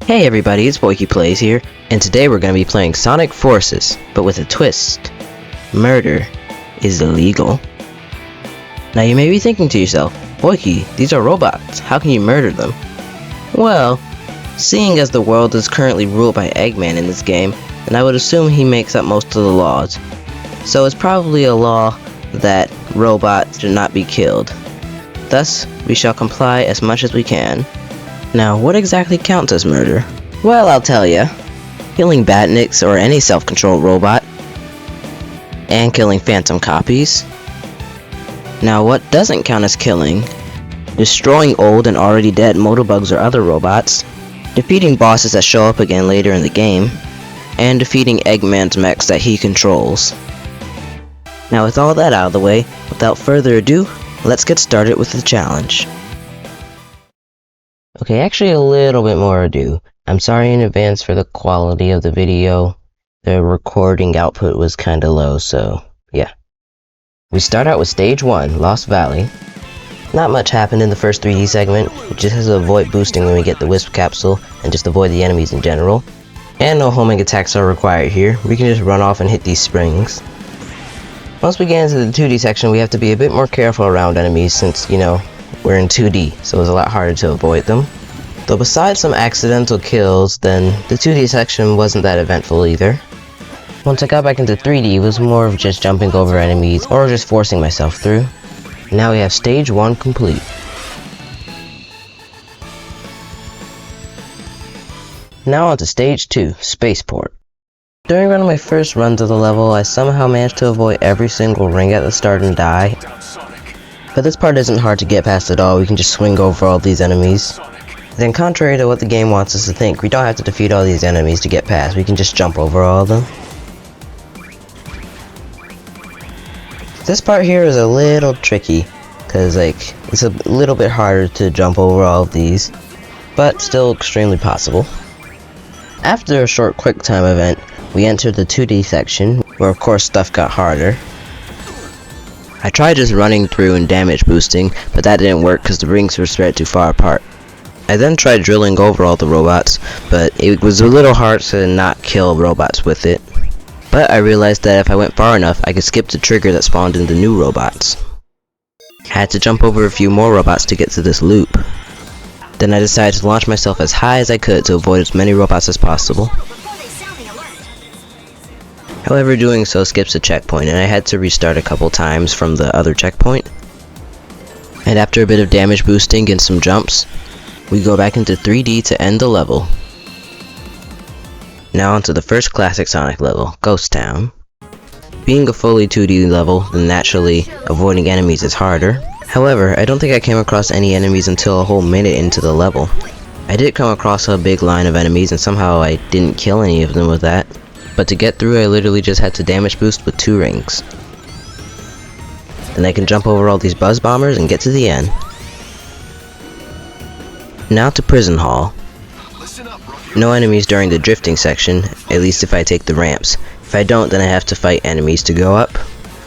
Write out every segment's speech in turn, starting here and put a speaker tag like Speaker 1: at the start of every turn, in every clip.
Speaker 1: Hey everybody, it's BoykeePlays here, and today we're going to be playing Sonic Forces, but with a twist. Murder is illegal. Now you may be thinking to yourself, Boykee, these are robots, how can you murder them? Well, seeing as the world is currently ruled by Eggman in this game, then I would assume he makes up most of the laws. So it's probably a law that robots should not be killed. Thus, we shall comply as much as we can. Now, what exactly counts as murder? Well, I'll tell ya. Killing Batniks or any self-controlled robot. And killing phantom copies. Now, what doesn't count as killing? Destroying old and already dead Motobugs or other robots. Defeating bosses that show up again later in the game. And defeating Eggman's mechs that he controls. Now, with all that out of the way, without further ado, let's get started with the challenge. Okay, actually a little bit more ado. I'm sorry in advance for the quality of the video. The recording output was kinda low, so yeah. We start out with stage 1, Lost Valley. Not much happened in the first 3D segment. We just have to avoid boosting when we get the Wisp Capsule, and just avoid the enemies in general. And no homing attacks are required here. We can just run off and hit these springs. Once we get into the 2D section, we have to be a bit more careful around enemies since, you know, we're in 2D, so it's a lot harder to avoid them. Though besides some accidental kills, then the 2D section wasn't that eventful either. Once I got back into 3D, it was more of just jumping over enemies, or just forcing myself through. Now we have stage 1 complete. Now on to stage 2, Spaceport. During one of my first runs of the level, I somehow managed to avoid every single ring at the start and die. But this part isn't hard to get past at all, we can just swing over all these enemies. Then contrary to what the game wants us to think, we don't have to defeat all these enemies to get past, we can just jump over all of them. This part here is a little tricky, cause it's a little bit harder to jump over all of these, but still extremely possible. After a short quick time event, we enter the 2D section, where of course stuff got harder. I tried just running through and damage boosting, but that didn't work because the rings were spread too far apart. I then tried drilling over all the robots, but it was a little hard to not kill robots with it. But I realized that if I went far enough, I could skip the trigger that spawned in the new robots. I had to jump over a few more robots to get to this loop. Then I decided to launch myself as high as I could to avoid as many robots as possible. However, doing so skips a checkpoint, and I had to restart a couple times from the other checkpoint. And after a bit of damage boosting and some jumps, we go back into 3D to end the level. Now onto the first classic Sonic level, Ghost Town. Being a fully 2D level, then naturally avoiding enemies is harder. However, I don't think I came across any enemies until a whole minute into the level. I did come across a big line of enemies, and somehow I didn't kill any of them with that. But to get through, I literally just had to damage boost with 2 rings. Then I can jump over all these buzz bombers and get to the end. Now to Prison Hall. No enemies during the drifting section, at least if I take the ramps. If I don't, then I have to fight enemies to go up.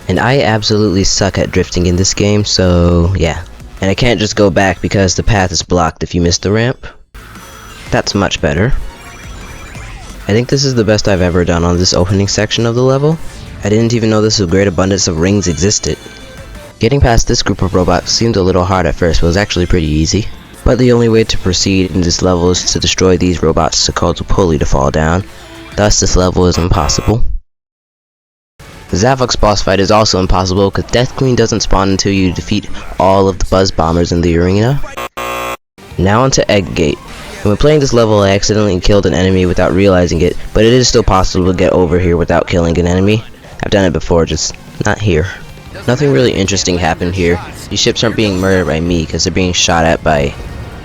Speaker 1: And I absolutely suck at drifting in this game, so yeah. And I can't just go back because the path is blocked if you miss the ramp. That's much better. I think this is the best I've ever done on this opening section of the level. I didn't even know this great abundance of rings existed. Getting past this group of robots seemed a little hard at first, but was actually pretty easy. But the only way to proceed in this level is to destroy these robots to cause a pulley to fall down. Thus this level is impossible. The Zavok's boss fight is also impossible because Death Queen doesn't spawn until you defeat all of the buzz bombers in the arena. Now onto Egg Gate. When playing this level, I accidentally killed an enemy without realizing it, but it is still possible to get over here without killing an enemy. I've done it before, just not here. Nothing really interesting happened here. These ships aren't being murdered by me because they're being shot at by,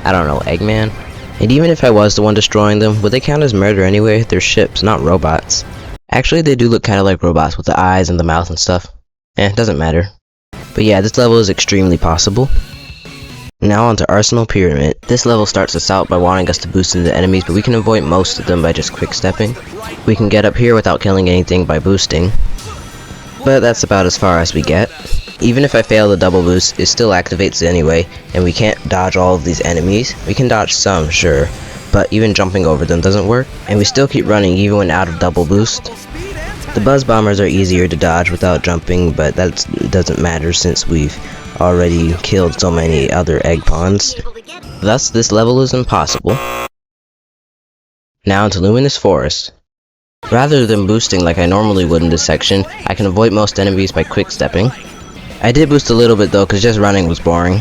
Speaker 1: I don't know, Eggman? And even if I was the one destroying them, would they count as murder anyway? They're ships, not robots. Actually, they do look kind of like robots with the eyes and the mouth and stuff. Doesn't matter. But yeah, this level is extremely possible. Now onto Arsenal Pyramid. This level starts us out by wanting us to boost into enemies, but we can avoid most of them by just quick stepping. We can get up here without killing anything by boosting. But that's about as far as we get. Even if I fail the double boost, it still activates anyway, and we can't dodge all of these enemies. We can dodge some, sure, but even jumping over them doesn't work, and we still keep running even when out of double boost. The buzz bombers are easier to dodge without jumping, but that doesn't matter since we've already killed so many other egg pawns. Thus, this level is impossible. Now into Luminous Forest. Rather than boosting like I normally would in this section, I can avoid most enemies by quick stepping. I did boost a little bit though, cause just running was boring.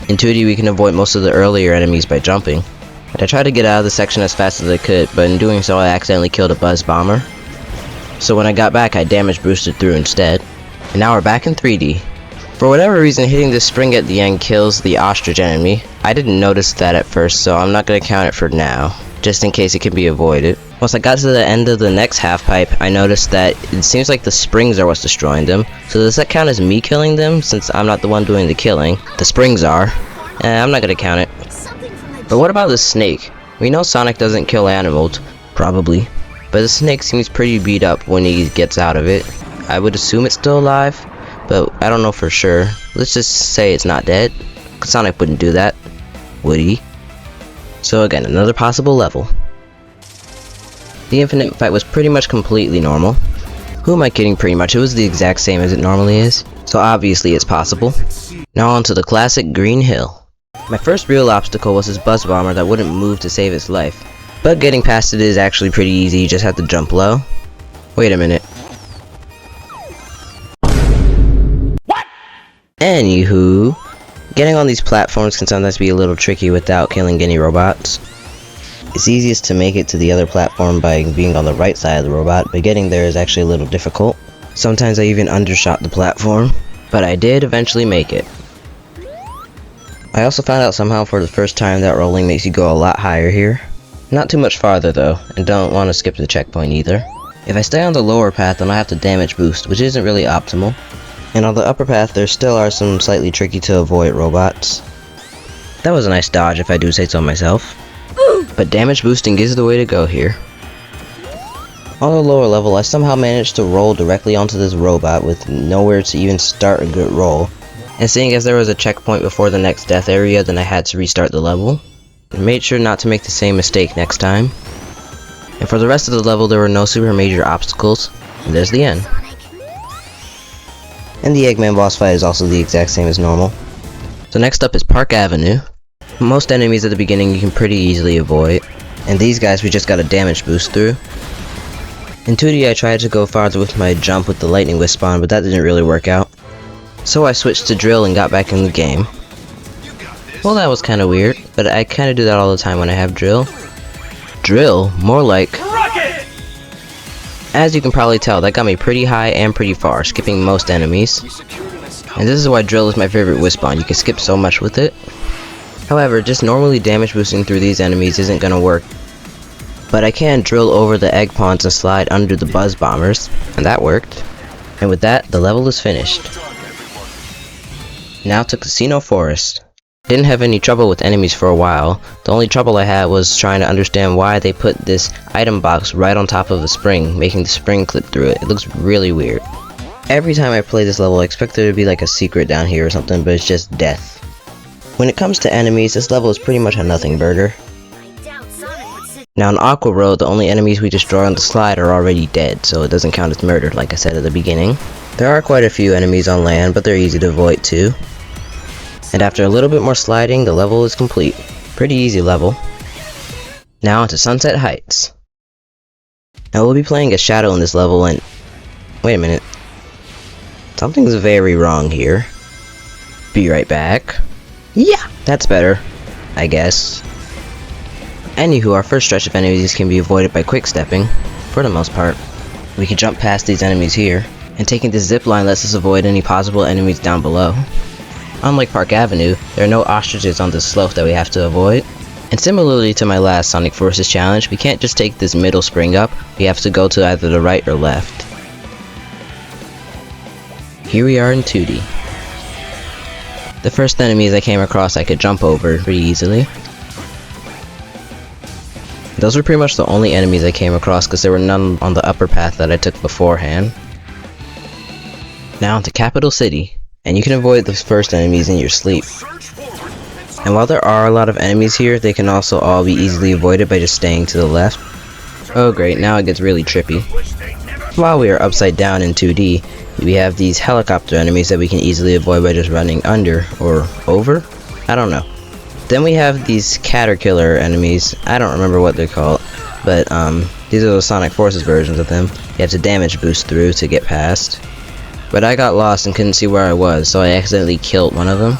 Speaker 1: In 2D we can avoid most of the earlier enemies by jumping. And I tried to get out of the section as fast as I could, but in doing so I accidentally killed a buzz bomber. So when I got back I damage boosted through instead. And now we're back in 3D. For whatever reason, hitting this spring at the end kills the ostrich enemy. I didn't notice that at first, so I'm not going to count it for now, just in case it can be avoided. Once I got to the end of the next half pipe, I noticed that it seems like the springs are what's destroying them. So does that count as me killing them, since I'm not the one doing the killing? The springs are. I'm not going to count it. But what about the snake? We know Sonic doesn't kill animals, probably. But the snake seems pretty beat up when he gets out of it. I would assume it's still alive, but I don't know for sure. Let's just say it's not dead. Sonic wouldn't do that, would he? So again, another possible level. The infinite fight was pretty much completely normal. Who am I kidding, pretty much? It was the exact same as it normally is. So obviously it's possible. Now on to the classic Green Hill. My first real obstacle was this buzz bomber that wouldn't move to save its life. But getting past it is actually pretty easy, you just have to jump low. Wait a minute. What? Anywho, getting on these platforms can sometimes be a little tricky without killing any robots. It's easiest to make it to the other platform by being on the right side of the robot, but getting there is actually a little difficult. Sometimes I even undershot the platform, but I did eventually make it. I also found out somehow for the first time that rolling makes you go a lot higher here. Not too much farther though, and don't want to skip the checkpoint either. If I stay on the lower path, then I have to damage boost, which isn't really optimal. And on the upper path, there still are some slightly tricky to avoid robots. That was a nice dodge if I do say so myself. But damage boosting is the way to go here. On the lower level, I somehow managed to roll directly onto this robot with nowhere to even start a good roll. And seeing as there was a checkpoint before the next death area, then I had to restart the level. And made sure not to make the same mistake next time. And for the rest of the level, there were no super major obstacles. And there's the end. And the Eggman boss fight is also the exact same as normal. So next up is Park Avenue. Most enemies at the beginning you can pretty easily avoid. And these guys we just got a damage boost through. In 2D I tried to go farther with my jump with the lightning wisp spawn, but that didn't really work out. So I switched to drill and got back in the game. Well, that was kinda weird, but I kinda do that all the time when I have drill. Drill? More like... Rocket! As you can probably tell, that got me pretty high and pretty far, skipping most enemies. And this is why drill is my favorite wisp spawn, you can skip so much with it. However, just normally damage boosting through these enemies isn't gonna work. But I can drill over the egg pawns and slide under the buzz bombers, and that worked. And with that, the level is finished. Now to Casino Forest. Didn't have any trouble with enemies for a while. The only trouble I had was trying to understand why they put this item box right on top of a spring, making the spring clip through it. It looks really weird. Every time I play this level I expect there to be like a secret down here or something, but it's just death. When it comes to enemies, this level is pretty much a nothing burger. Now in Aqua Road, the only enemies we destroy on the slide are already dead, so it doesn't count as murdered like I said at the beginning. There are quite a few enemies on land, but they're easy to avoid too. And after a little bit more sliding, the level is complete. Pretty easy level. Now onto Sunset Heights. Now we'll be playing as Shadow in this level and... Wait a minute. Something's very wrong here. Be right back. Yeah, that's better, I guess. Anywho, our first stretch of enemies can be avoided by quick stepping, for the most part. We can jump past these enemies here, and taking this zip line lets us avoid any possible enemies down below. Unlike Park Avenue, there are no ostriches on this slope that we have to avoid. And similarly to my last Sonic Forces challenge, we can't just take this middle spring up, we have to go to either the right or left. Here we are in 2D. The first enemies I came across I could jump over pretty easily. Those were pretty much the only enemies I came across because there were none on the upper path that I took beforehand. Now to Capital City, and you can avoid the first enemies in your sleep. And while there are a lot of enemies here, they can also all be easily avoided by just staying to the left. Oh great, now it gets really trippy. While we are upside down in 2D, we have these helicopter enemies that we can easily avoid by just running under or over? I don't know. Then we have these caterpillar enemies. I don't remember what they're called, but these are the Sonic Forces versions of them. You have to damage boost through to get past. But I got lost and couldn't see where I was, so I accidentally killed one of them.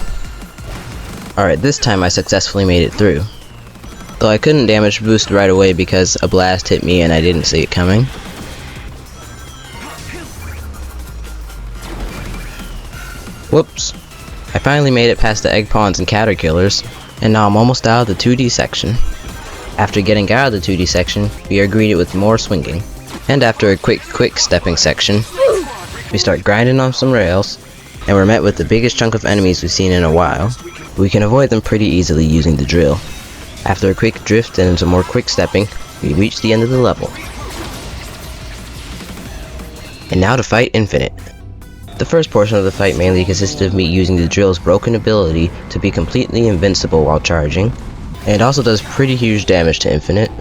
Speaker 1: Alright, this time I successfully made it through. Though I couldn't damage boost right away because a blast hit me and I didn't see it coming. Whoops. I finally made it past the egg pawns and caterpillars, and now I'm almost out of the 2D section. After getting out of the 2D section, we are greeted with more swinging. And after a quick stepping section, we start grinding on some rails, and we're met with the biggest chunk of enemies we've seen in a while. We can avoid them pretty easily using the drill. After a quick drift and some more quick stepping, we reach the end of the level. And now to fight Infinite. The first portion of the fight mainly consisted of me using the drill's broken ability to be completely invincible while charging, and it also does pretty huge damage to Infinite.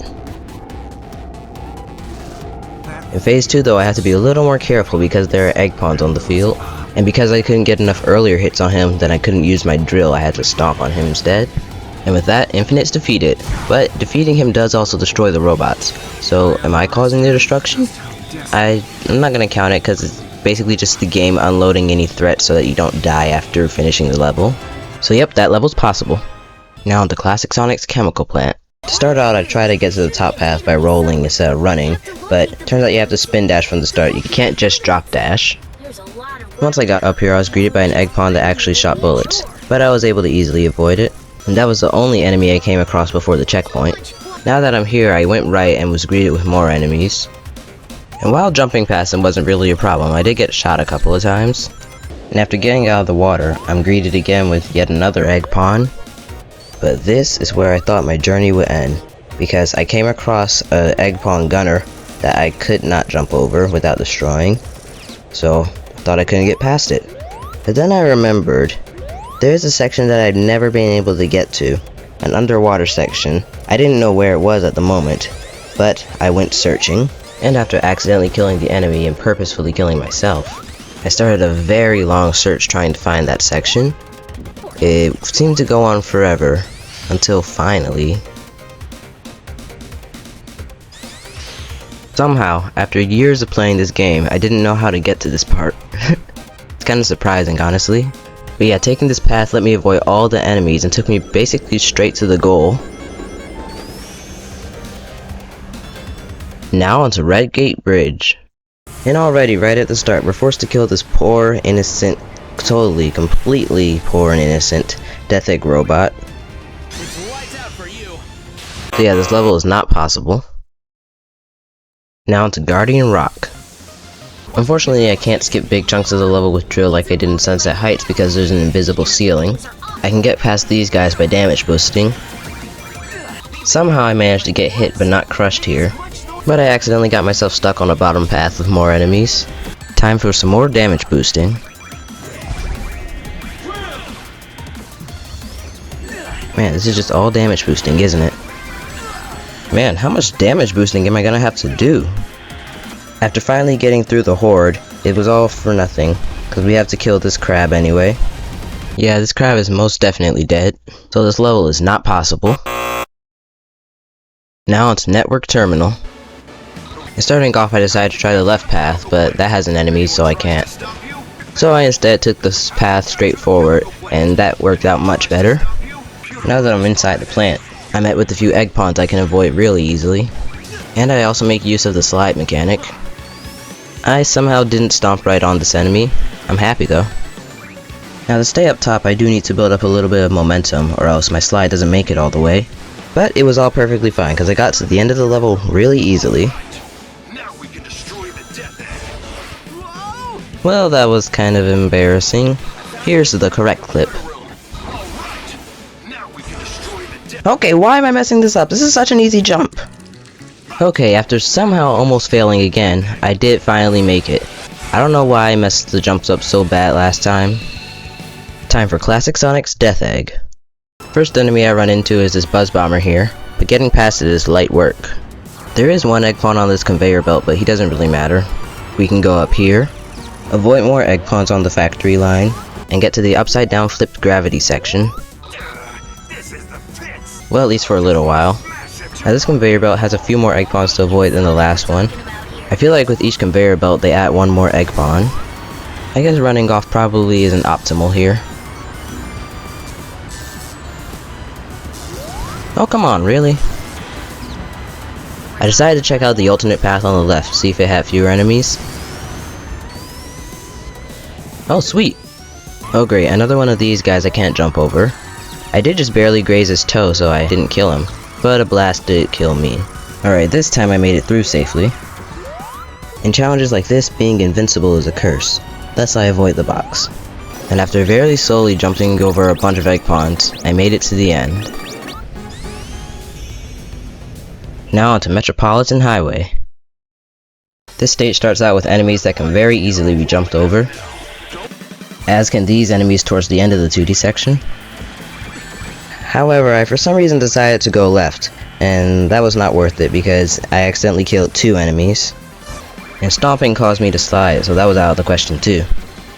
Speaker 1: In phase 2 though, I have to be a little more careful because there are egg pawns on the field, and because I couldn't get enough earlier hits on him, then I couldn't use my drill, I had to stomp on him instead. And with that, Infinite's defeated, but defeating him does also destroy the robots. So am I causing their destruction? I'm not gonna count it because it's basically just the game unloading any threats so that you don't die after finishing the level. So yep, that level's possible. Now onto Classic Sonic's chemical plant. To start out, I try to get to the top path by rolling instead of running, but it turns out you have to spin dash from the start. You can't just drop dash. Once I got up here, I was greeted by an egg pawn that actually shot bullets, but I was able to easily avoid it. And that was the only enemy I came across before the checkpoint. Now that I'm here, I went right and was greeted with more enemies. And while jumping past them wasn't really a problem, I did get shot a couple of times. And after getting out of the water, I'm greeted again with yet another egg pawn. But this is where I thought my journey would end, because I came across an egg pawn gunner that I could not jump over without destroying. So I thought I couldn't get past it. But then I remembered, there's a section that I've never been able to get to, an underwater section. I didn't know where it was at the moment, but I went searching. And after accidentally killing the enemy and purposefully killing myself, I started a very long search trying to find that section. It seemed to go on forever, until finally... Somehow, after years of playing this game, I didn't know how to get to this part. It's kinda surprising, honestly. But yeah, taking this path let me avoid all the enemies and took me basically straight to the goal. Now onto Red Gate Bridge. And already, right at the start, we're forced to kill this poor, innocent, completely poor and innocent Death Egg robot. So yeah, this level is not possible. Now onto Guardian Rock. Unfortunately, I can't skip big chunks of the level with drill like I did in Sunset Heights because there's an invisible ceiling. I can get past these guys by damage boosting. Somehow I managed to get hit but not crushed here. But I accidentally got myself stuck on a bottom path with more enemies. Time for some more damage boosting. Man, this is just all damage boosting, isn't it? Man, how much damage boosting am I gonna have to do? After finally getting through the horde, it was all for nothing, because we have to kill this crab anyway. Yeah, this crab is most definitely dead, so this level is not possible. Now it's Network Terminal. And starting off, I decided to try the left path, but that has an enemy, so I can't. So I instead took this path straight forward, and that worked out much better. Now that I'm inside the plant, I met with a few egg pawns I can avoid really easily. And I also make use of the slide mechanic. I somehow didn't stomp right on this enemy. I'm happy though. Now to stay up top, I do need to build up a little bit of momentum, or else my slide doesn't make it all the way. But it was all perfectly fine, because I got to the end of the level really easily. Well, that was kind of embarrassing. Here's the correct clip. Okay, why am I messing this up? This is such an easy jump. Okay, after somehow almost failing again, I did finally make it. I don't know why I messed the jumps up so bad last time. Time for Classic Sonic's Death Egg. First enemy I run into is this buzz bomber here, but getting past it is light work. There is one egg pawn on this conveyor belt, but he doesn't really matter. We can go up here, avoid more egg pawns on the factory line, and get to the upside down flipped gravity section. Well, at least for a little while. Now this conveyor belt has a few more egg pawns to avoid than the last one. I feel like with each conveyor belt they add one more egg pawn. I guess running off probably isn't optimal here. Oh come on, really? I decided to check out the alternate path on the left, see if it had fewer enemies. Oh sweet! Oh great, another one of these guys I can't jump over. I did just barely graze his toe so I didn't kill him, but a blast did kill me. Alright, this time I made it through safely. In challenges like this, being invincible is a curse, thus I avoid the box. And after very slowly jumping over a bunch of egg pawns, I made it to the end. Now onto Metropolitan Highway. This stage starts out with enemies that can very easily be jumped over, as can these enemies towards the end of the 2D section. However, I for some reason decided to go left, and that was not worth it because I accidentally killed 2 enemies. And stomping caused me to slide, so that was out of the question too.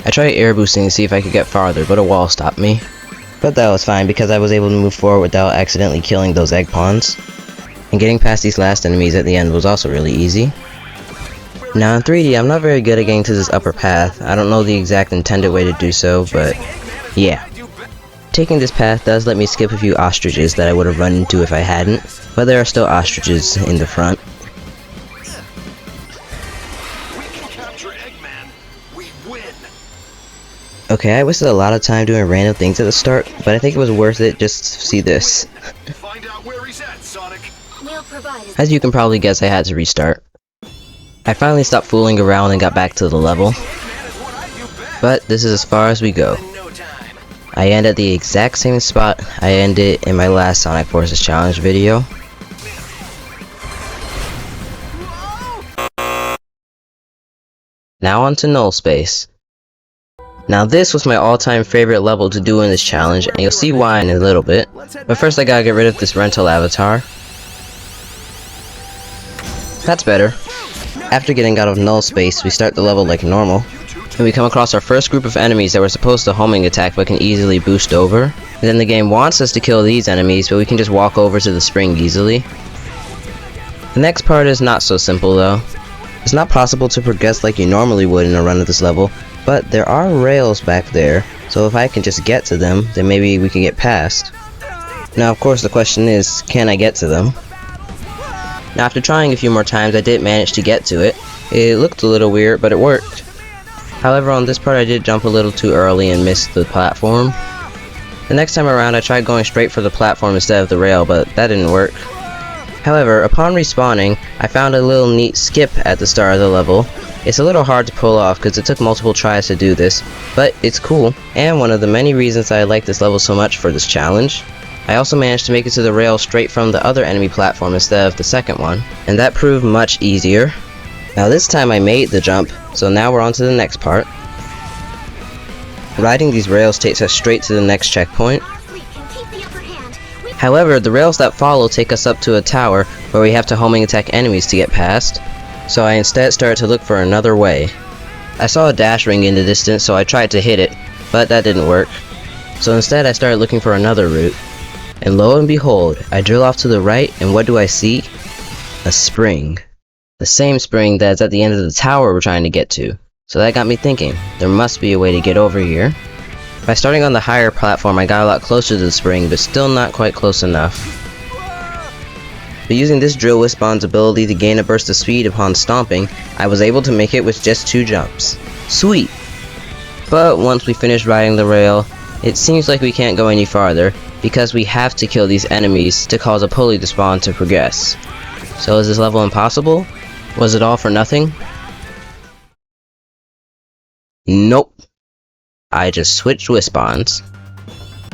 Speaker 1: I tried air boosting to see if I could get farther, but a wall stopped me. But that was fine because I was able to move forward without accidentally killing those egg pawns. And getting past these last enemies at the end was also really easy. Now in 3D, I'm not very good at getting to this upper path. I don't know the exact intended way to do so, but yeah. Taking this path does let me skip a few ostriches that I would have run into if I hadn't, but there are still ostriches in the front. Okay, I wasted a lot of time doing random things at the start, but I think it was worth it just to see this. As you can probably guess, I had to restart. I finally stopped fooling around and got back to the level. But this is as far as we go. I end at the exact same spot I ended in my last Sonic Forces Challenge video. Now on to Null Space. Now this was my all-time favorite level to do in this challenge, and you'll see why in a little bit. But first I gotta get rid of this rental avatar. That's better. After getting out of Null Space, we start the level like normal. And we come across our first group of enemies that we're supposed to homing attack but can easily boost over. And then the game wants us to kill these enemies, but we can just walk over to the spring easily. The next part is not so simple though. It's not possible to progress like you normally would in a run of this level, but there are rails back there, so if I can just get to them, then maybe we can get past. Now of course the question is, can I get to them? Now after trying a few more times, I did manage to get to it. It looked a little weird, but it worked. However, on this part I did jump a little too early and missed the platform. The next time around I tried going straight for the platform instead of the rail, but that didn't work. However, upon respawning, I found a little neat skip at the start of the level. It's a little hard to pull off because it took multiple tries to do this, but it's cool, and one of the many reasons I like this level so much for this challenge. I also managed to make it to the rail straight from the other enemy platform instead of the second one, and that proved much easier. Now this time I made the jump, so now we're on to the next part. Riding these rails takes us straight to the next checkpoint. However, the rails that follow take us up to a tower where we have to homing attack enemies to get past, so I instead started to look for another way. I saw a dash ring in the distance, so I tried to hit it, but that didn't work. So instead I started looking for another route. And lo and behold, I drill off to the right, and what do I see? A spring. The same spring that's at the end of the tower we're trying to get to. So that got me thinking, there must be a way to get over here. By starting on the higher platform, I got a lot closer to the spring, but still not quite close enough. But using this drill with Spawn's ability to gain a burst of speed upon stomping, I was able to make it with just 2 jumps. Sweet! But once we finish riding the rail, it seems like we can't go any farther, because we have to kill these enemies to cause a pulley to spawn to progress. So is this level impossible? Was it all for nothing? Nope. I just switched with spawns.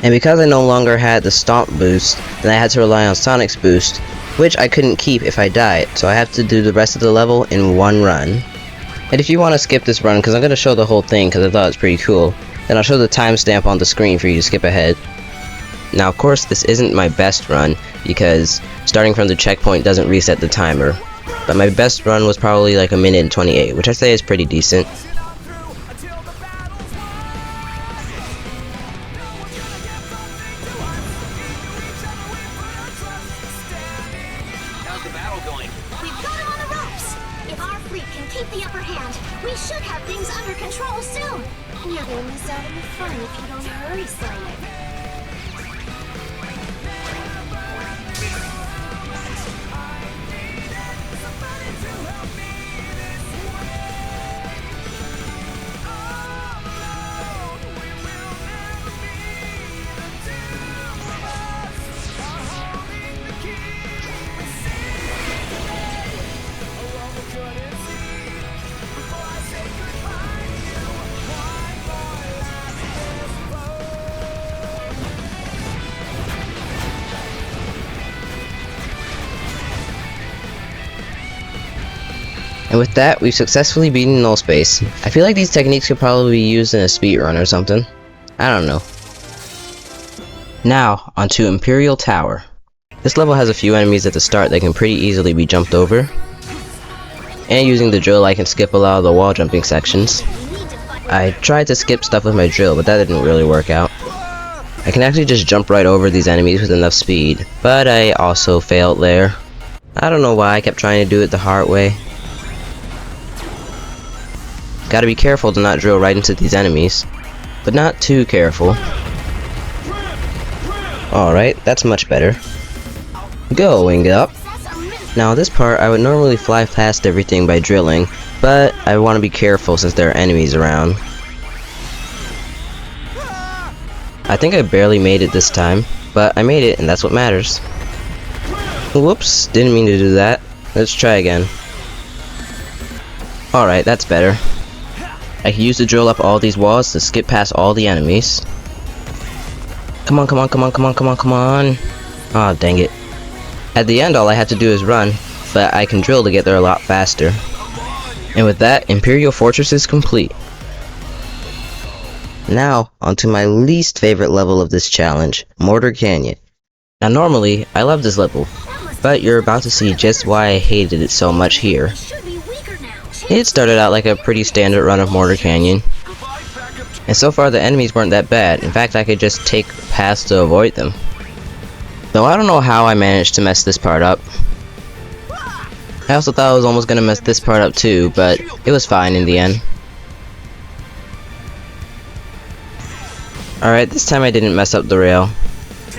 Speaker 1: And because I no longer had the stomp boost, then I had to rely on Sonic's boost, which I couldn't keep if I died, so I have to do the rest of the level in one run. And if you want to skip this run, because I'm going to show the whole thing because I thought it's pretty cool, then I'll show the timestamp on the screen for you to skip ahead. Now of course this isn't my best run because starting from the checkpoint doesn't reset the timer, but my best run was probably like 1:28, which I say is pretty decent.
Speaker 2: How's the battle going?
Speaker 3: We've got him on the ropes. If our fleet can keep the upper hand, we should have things under control soon. You're gonna miss out on the fun if you don't hurry, Simon.
Speaker 1: And with that, we've successfully beaten null space. I feel like these techniques could probably be used in a speedrun or something. I don't know. Now, onto Imperial Tower. This level has a few enemies at the start that can pretty easily be jumped over. And using the drill I can skip a lot of the wall jumping sections. I tried to skip stuff with my drill, but that didn't really work out. I can actually just jump right over these enemies with enough speed, but I also failed there. I don't know why I kept trying to do it the hard way. Gotta be careful to not drill right into these enemies, but not too careful. Alright, that's much better. Going up. Now this part I would normally fly past everything by drilling, but I want to be careful since there are enemies around. I think I barely made it this time, but I made it and that's what matters. Whoops, didn't mean to do that. Let's try again. Alright, that's better. I can use the drill up all these walls to skip past all the enemies. Come on, come on, come on, come on, come on, come on. Aw, dang it. At the end all I have to do is run, but I can drill to get there a lot faster. And with that, Imperial Fortress is complete. Now, onto my least favorite level of this challenge, Mortar Canyon. Now normally, I love this level, but you're about to see just why I hated it so much here. It started out like a pretty standard run of Mortar Canyon, and so far the enemies weren't that bad. In fact, I could just take paths to avoid them. Though I don't know how I managed to mess this part up. I also thought I was almost gonna mess this part up too, but it was fine in the end. Alright, this time I didn't mess up the rail.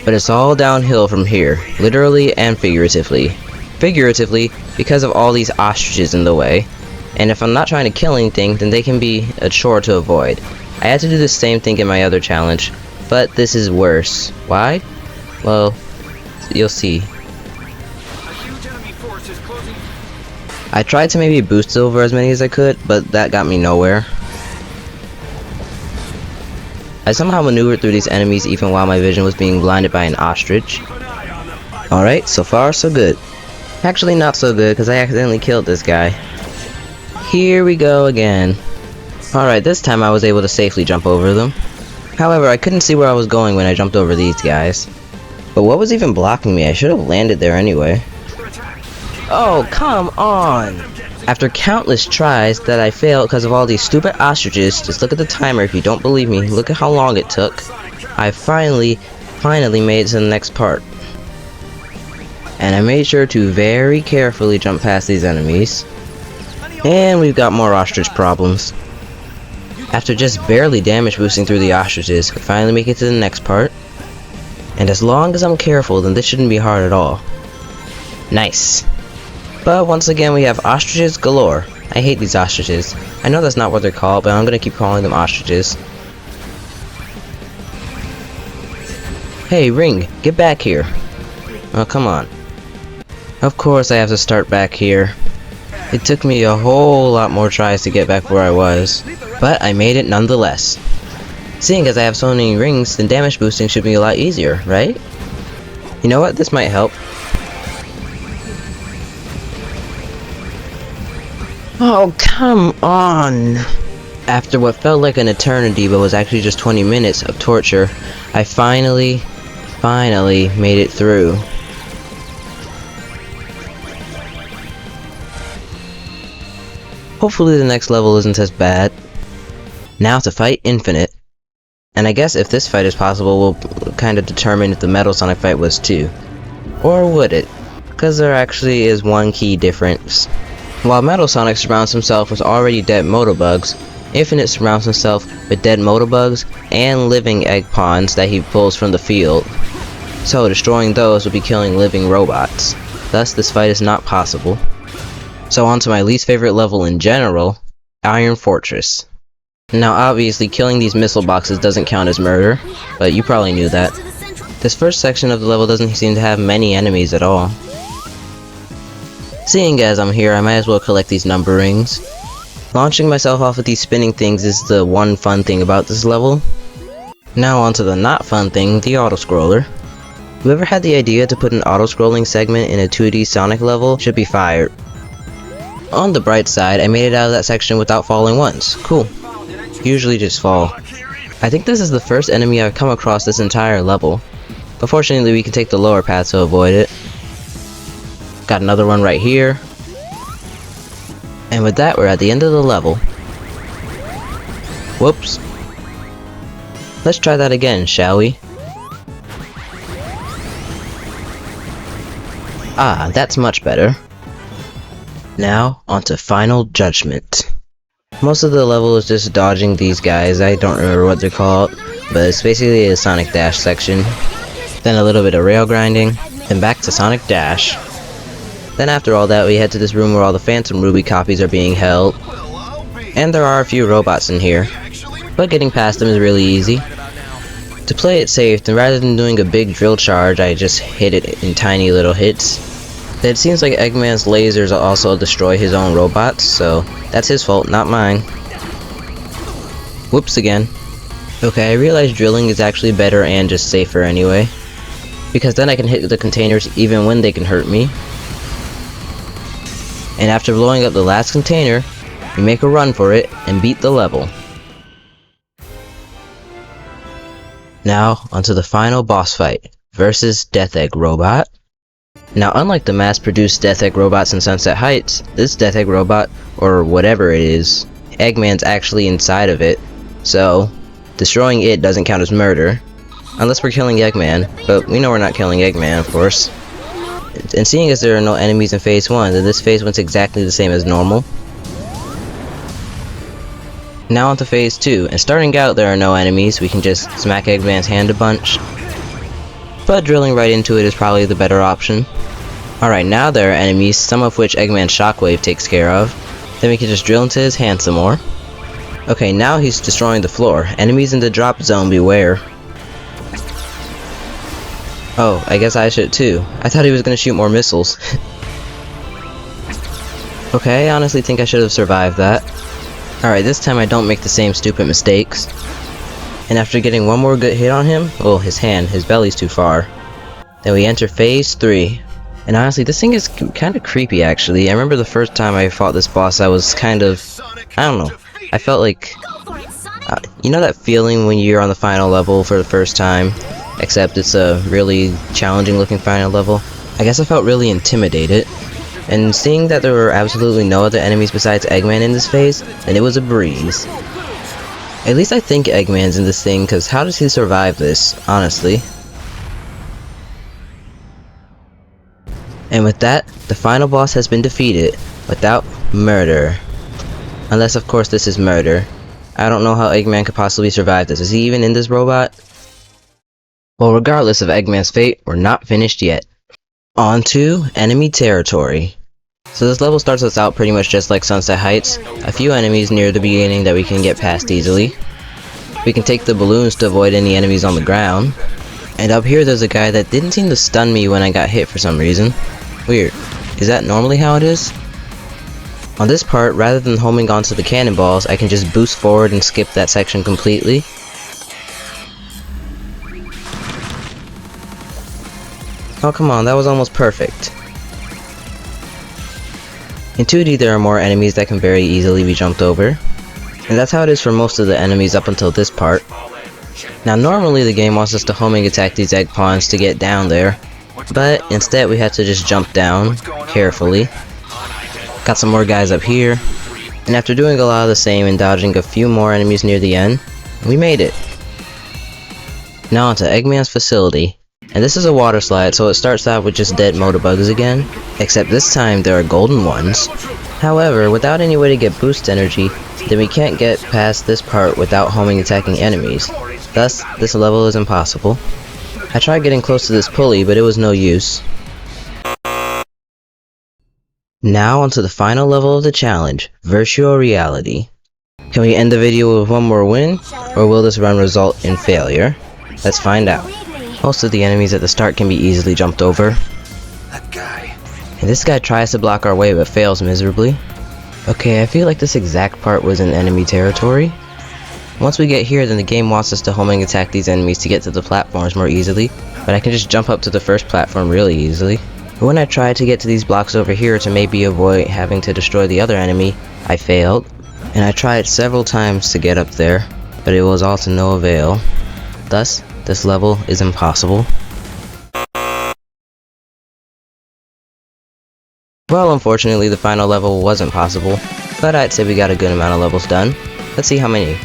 Speaker 1: But it's all downhill from here, literally and figuratively. Figuratively, because of all these ostriches in the way. And if I'm not trying to kill anything, then they can be a chore to avoid. I had to do the same thing in my other challenge, but this is worse. Why? Well, you'll see. I tried to maybe boost over as many as I could, but that got me nowhere. I somehow maneuvered through these enemies even while my vision was being blinded by an ostrich. Alright, so far so good. Actually not so good, because I accidentally killed this guy. Here we go again. Alright, this time I was able to safely jump over them. However, I couldn't see where I was going when I jumped over these guys. But what was even blocking me? I should have landed there anyway. Oh, come on! After countless tries that I failed because of all these stupid ostriches, just look at the timer if you don't believe me, look at how long it took. I finally made it to the next part. And I made sure to very carefully jump past these enemies. And we've got more ostrich problems. After just barely damage boosting through the ostriches, we finally make it to the next part. And as long as I'm careful, then this shouldn't be hard at all. Nice. But once again we have ostriches galore. I hate these ostriches. I know that's not what they're called, but I'm gonna keep calling them ostriches. Hey Ring, get back here. Oh, come on. Of course I have to start back here. It took me a whole lot more tries to get back where I was, but I made it nonetheless. Seeing as I have so many rings, then damage boosting should be a lot easier, right? You know what, this might help. Oh, come on! After what felt like an eternity but was actually just 20 minutes of torture, I finally Finally made it through. Hopefully the next level isn't as bad. Now to fight Infinite. And I guess if this fight is possible, we'll kind of determine if the Metal Sonic fight was too. Or would it? Because there actually is one key difference. While Metal Sonic surrounds himself with already dead Motobugs, Infinite surrounds himself with dead Motobugs and living egg pawns that he pulls from the field. So destroying those would be killing living robots. Thus this fight is not possible. So on to my least favorite level in general, Iron Fortress. Now obviously killing these missile boxes doesn't count as murder, but you probably knew that. This first section of the level doesn't seem to have many enemies at all. Seeing as I'm here, I might as well collect these number rings. Launching myself off of these spinning things is the one fun thing about this level. Now onto the not fun thing, the auto-scroller. Whoever had the idea to put an auto-scrolling segment in a 2D Sonic level should be fired. On the bright side, I made it out of that section without falling once. Cool. Usually just fall. I think this is the first enemy I've come across this entire level. But fortunately we can take the lower path to avoid it. Got another one right here. And with that, we're at the end of the level. Whoops. Let's try that again, shall we? Ah, that's much better. Now, onto Final Judgment. Most of the level is just dodging these guys. I don't remember what they're called, but it's basically a Sonic Dash section. Then a little bit of rail grinding, then back to Sonic Dash. Then after all that, we head to this room where all the Phantom Ruby copies are being held. And there are a few robots in here, but getting past them is really easy. To play it safe, and rather than doing a big drill charge, I just hit it in tiny little hits. It seems like Eggman's lasers also destroy his own robots, so that's his fault, not mine. Whoops again. Okay, I realize drilling is actually better and just safer anyway, because then I can hit the containers even when they can hurt me. And after blowing up the last container, we make a run for it and beat the level. Now, onto the final boss fight, versus Death Egg Robot. Now, unlike the mass-produced Death Egg robots in Sunset Heights, this Death Egg robot, or whatever it is, Eggman's actually inside of it, so destroying it doesn't count as murder. Unless we're killing Eggman, but we know we're not killing Eggman, of course. And seeing as there are no enemies in Phase 1, then this Phase 1's exactly the same as normal. Now onto Phase 2, and starting out there are no enemies, we can just smack Eggman's hand a bunch. But drilling right into it is probably the better option. Alright, now there are enemies, some of which Eggman's Shockwave takes care of. Then we can just drill into his hand some more. Okay, now he's destroying the floor. Enemies in the drop zone, beware. Oh, I guess I should too. I thought he was gonna shoot more missiles. Okay, I honestly think I should have survived that. Alright, this time I don't make the same stupid mistakes. And after getting one more good hit on him, well, his belly's too far. Then we enter Phase 3. And honestly, this thing is kind of creepy actually. I remember the first time I fought this boss, I was kind of, I don't know. I felt like, you know that feeling when you're on the final level for the first time? Except it's a really challenging looking final level. I guess I felt really intimidated. And seeing that there were absolutely no other enemies besides Eggman in this phase, then it was a breeze. At least I think Eggman's in this thing, cause how does he survive this, honestly? And with that, the final boss has been defeated, without murder. Unless of course this is murder. I don't know how Eggman could possibly survive this. Is he even in this robot? Well, regardless of Eggman's fate, we're not finished yet. On to enemy territory. So this level starts us out pretty much just like Sunset Heights. A few enemies near the beginning that we can get past easily. We can take the balloons to avoid any enemies on the ground. And up here there's a guy that didn't seem to stun me when I got hit for some reason. Weird. Is that normally how it is? On this part, rather than homing onto the cannonballs, I can just boost forward and skip that section completely. Oh come on, that was almost perfect. In 2D there are more enemies that can very easily be jumped over. And that's how it is for most of the enemies up until this part. Now normally the game wants us to homing attack these egg pawns to get down there, but instead we have to just jump down carefully. Got some more guys up here, and after doing a lot of the same and dodging a few more enemies near the end, we made it. Now onto Eggman's facility, and this is a water slide, so it starts out with just dead motorbugs again, except this time there are golden ones. However, without any way to get boost energy, then we can't get past this part without homing attacking enemies. Thus, this level is impossible. I tried getting close to this pulley, but it was no use. Now onto the final level of the challenge, virtual reality. Can we end the video with one more win, or will this run result in failure? Let's find out. Most of the enemies at the start can be easily jumped over.
Speaker 2: That guy.
Speaker 1: And this guy tries to block our way but fails miserably. Okay, I feel like this exact part was in enemy territory. Once we get here, then the game wants us to homing attack these enemies to get to the platforms more easily, but I can just jump up to the first platform really easily. But when I tried to get to these blocks over here to maybe avoid having to destroy the other enemy, I failed. And I tried several times to get up there, but it was all to no avail. Thus, this level is impossible. Well, unfortunately, the final level wasn't possible, but I'd say we got a good amount of levels done. Let's see how many.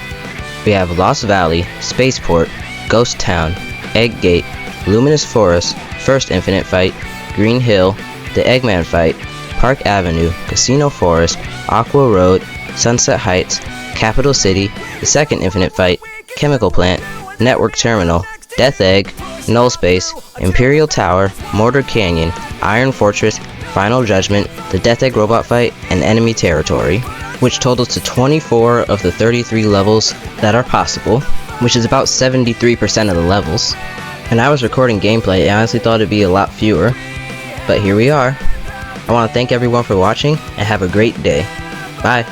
Speaker 1: We have Lost Valley, Spaceport, Ghost Town, Egg Gate, Luminous Forest, First Infinite Fight, Green Hill, the Eggman Fight, Park Avenue, Casino Forest, Aqua Road, Sunset Heights, Capital City, the Second Infinite Fight, Chemical Plant, Network Terminal, Death Egg, Null Space, Imperial Tower, Mortar Canyon, Iron Fortress, Final Judgment, the Death Egg Robot Fight, and Enemy Territory, which totals to 24 of the 33 levels that are possible, which is about 73% of the levels. And I was recording gameplay, I honestly thought it'd be a lot fewer, but here we are. I want to thank everyone for watching, and have a great day. Bye.